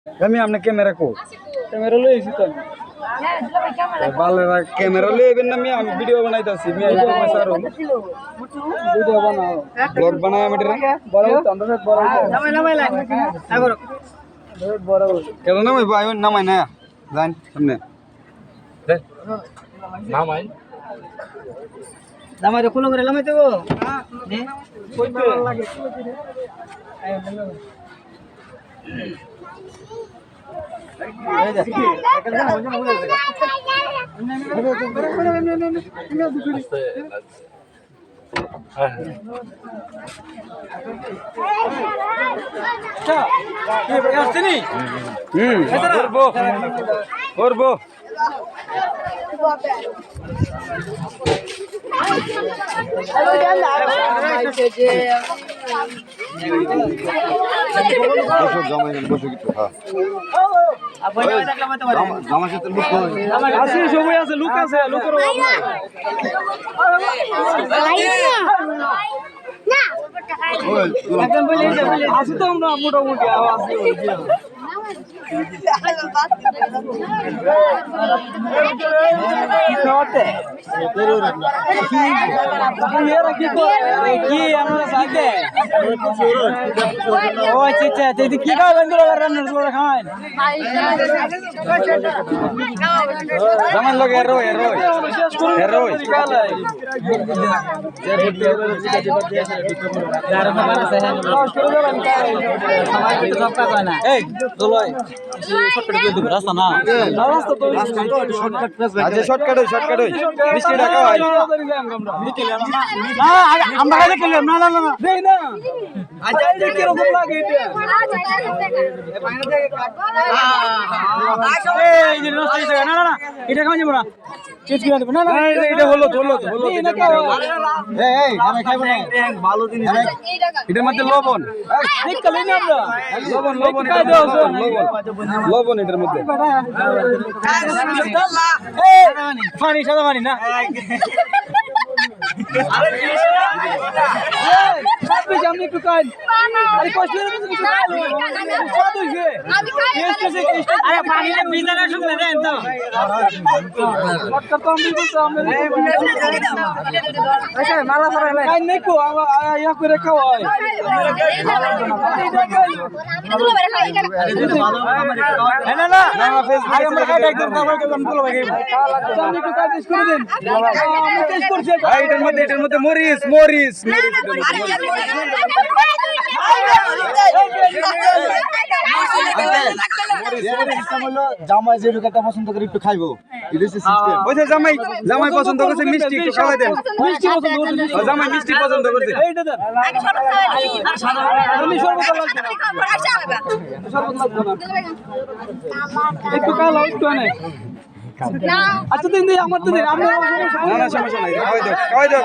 আমি আপনি ক্যামেরা কো ক্যামেরা লই এসি তো বালেরা ক্যামেরা লইবেন না আমি ভিডিও বানাইতাছি আমি ভিডিও বানাইতাছি ভিডিও বানাও ব্লগ বানায় আমি এটা বড় আমরা বড় নামাই লাইন আগর বড় কেন নামাই ভাই নামাই না জান সামনে নামাই নামাই কোন করে নামাই দেবো নে কইতে লাগে করবো সময় আছে লুক আছে লুকের আছে তো আমরা মোটামুটি আছে কি আমরা সাথে ও আচ্ছা তুই কি খাবেন রান্নার খাওয়ান জামান লোক এরো এরো এরো রাস্তা না শর্টকাট মিষ্টি ঢাকা হয় আমরা খেলাম না আচ্ছা কিরকম লাগে এটা খাওয়া যাবো না এটা হলো এটার মধ্যে লবণ লবণ এটার মধ্যে পানি সাদা পানি না আমি একটু কাজ আরে কষ্ট মালা করে খাওয়াই এটার মধ্যে মরিচ জামাই যে ঢুকাটা পছন্দ করে একটু খাইবো জামাই পছন্দ করছে মিষ্টি একটু খাওয়াই দেন জামাই মিষ্টি পছন্দ করছে একটু কালো একটু অনেক আচ্ছা দিন আমার তো দিন আমরা না সমস্যা নাই খাওয়াই দাও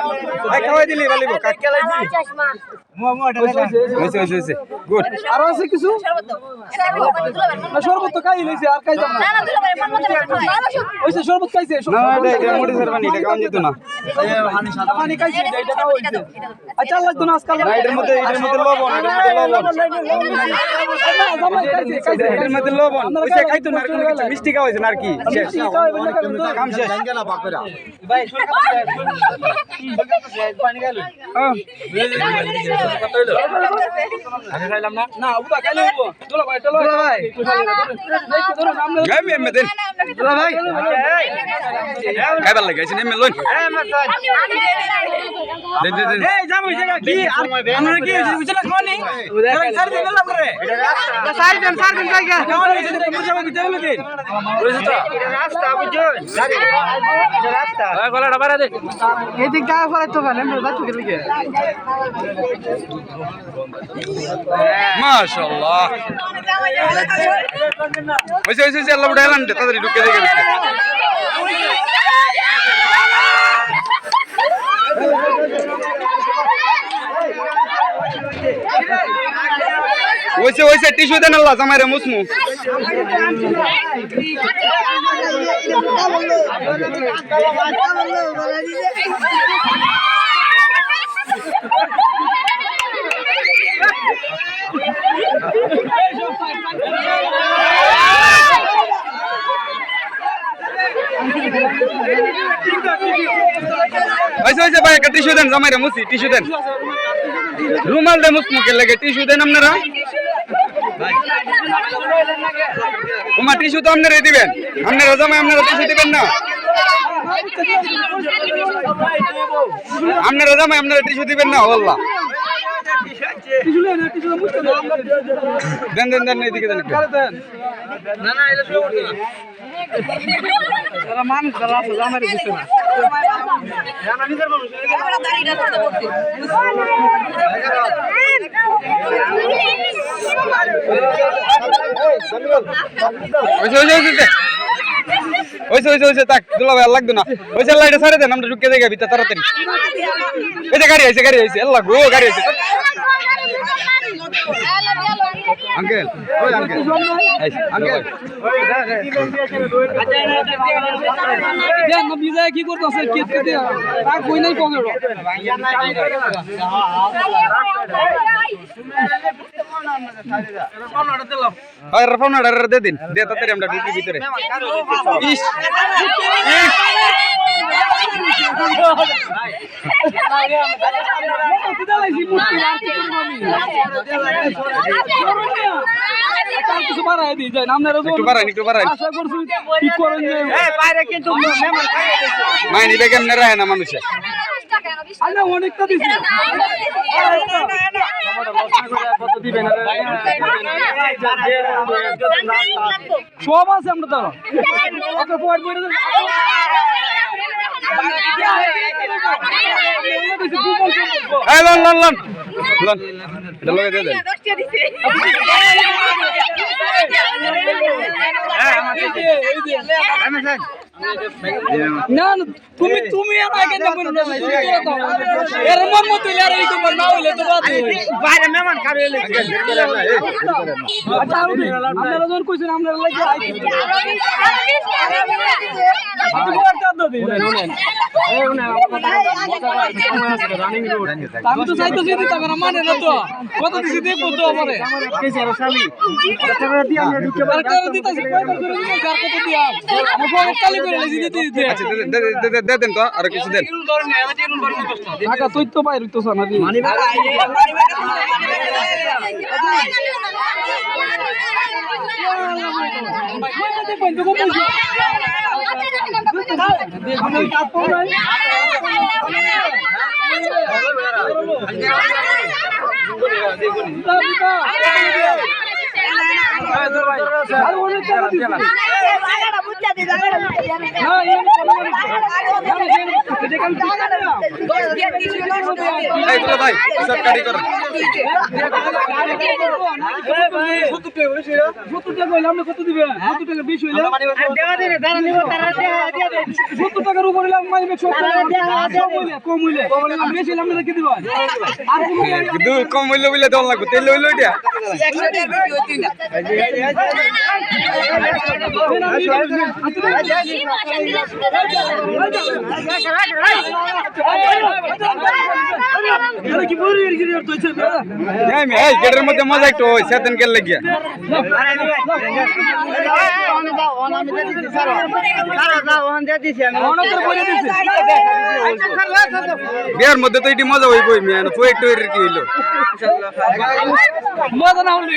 খাওয়াই দিলি ভালিব গুড আর আছে কিছু না শরবত তো খাই লইছে আর খাই যাব না ওইছে শরবত খাইছে না এটা মরিচের পানি এটা খাওয়া যেত না পানি খাইছে এটা খাওয়া হইছে আচ্ছা লাগতো না আজকাল না এটার মধ্যে লবণ এটার মধ্যে লবণ ওইছে খাইতো না আর কোনো কিছু মিষ্টি খাওয়াইছে না আর কি শেষ কাম শেষ ভাই পানি খাইলো আমি খাইলাম না না ওটা খাইলো তোলা ভাই আমি এমে দেন তোলা ভাই খাইবার লাগে এসে এমে লই দেন এই যাবো জায়গা কি আর আমরা কি হইছে না খাওয়া নেই সার দিন না করে সার দিন জায়গা খাওয়া নেই তোমরা যাবে কি দেবো দিন বুঝছ তো এটা রাস্তা বুঝছো এটা রাস্তা ওই গলাটা বাড়া দে এই দিক গা ফলে তো ভালো আমরা যাচ্ছি কি মাশাআল্লাহ ওইসে আল্লাহ উঠাইলাম তাড়াতাড়ি ঢুকে দেখে ওইসে টিস্যু দেন আল্লাহ জামাইরে মুসমু হয়েছে ভাই একটা টিস্যু দেন জামাইরা মুছি টিস্যু দেন রুমাল দে মুসমুখের লাগে টিস্যু দেন আপনারা তোমার টিস্যু তো আপনারাই দিবেন আপনারা জামাই আপনারা টিস্যু দিবেন না আপনারা জামাই আপনারা টিস্যু দিবেন না আল্লাহ দেন দেন দেন এদিকে দেন না না এটা শুরু করতে না মানুষ যারা আছে জামাই দিছে না না নিজের মানুষ আমরা দাঁড়িয়ে করতে করতে ওইসে তাক দুলা ভাই লাগতো না ওইসে লাইটে ছাড়ে দেন আমরা ঢুকে যাই ভিতরে তাড়াতাড়ি এই যে গাড়ি আইছে আল্লাহ গো গাড়ি আইছে আঙ্কেল ওই আঙ্কেল আঙ্কেল দেন না বিজয় কি করতেছে কি দিতে আর কই নাই পকেট আর ফোন অর্ডার দে দিন দে তাড়াতাড়ি আমরা ঢুকি ভিতরে ইস কিছু বাড়াই দিয়ে যায় আপনারা একটু বাড়াই আশা করছি কি করেন যে বাইরে কিন্তু মাইনি বেগম না রায় না মানুষে আরে অনেকটা দিছি সব আছে আমরা তো ওকে পয়েন্ট পয়েন্ট এই লন লন লন লন এটা লগে দে দেন না তুমি তুমি আমাকে না বলো না এর মন মতো ইয়ার এই তোমার না হইলে তো বাদ বাইরে মেহমান কারে এলে আচ্ছা আপনারা যখন কইছেন আমরা লাগি আমি তো চাইতেছি দিতে পারে মানে না তো কত দিছি দেখবো তো আমারে আচ্ছা দে দেন তো আর কিছু দেন টাকা তুই তো বাইরে তো না এই তো ভাই সব কাটি করো কত দিবে 70 টাকা 20 হইলে সত্তর টাকার উপরে কম হইলে বেশি হইলে আমরা কি দিব আর কিন্তু কম হইলে বলে দল লাগবে তেল হইলো এটা এই গেটের মধ্যে মজা একটু ওই সেদিন গেল লাগিয়া বিয়ার মধ্যে তো এটি মজা হইবই মিয়া একটু কি হইলো মজা না হলে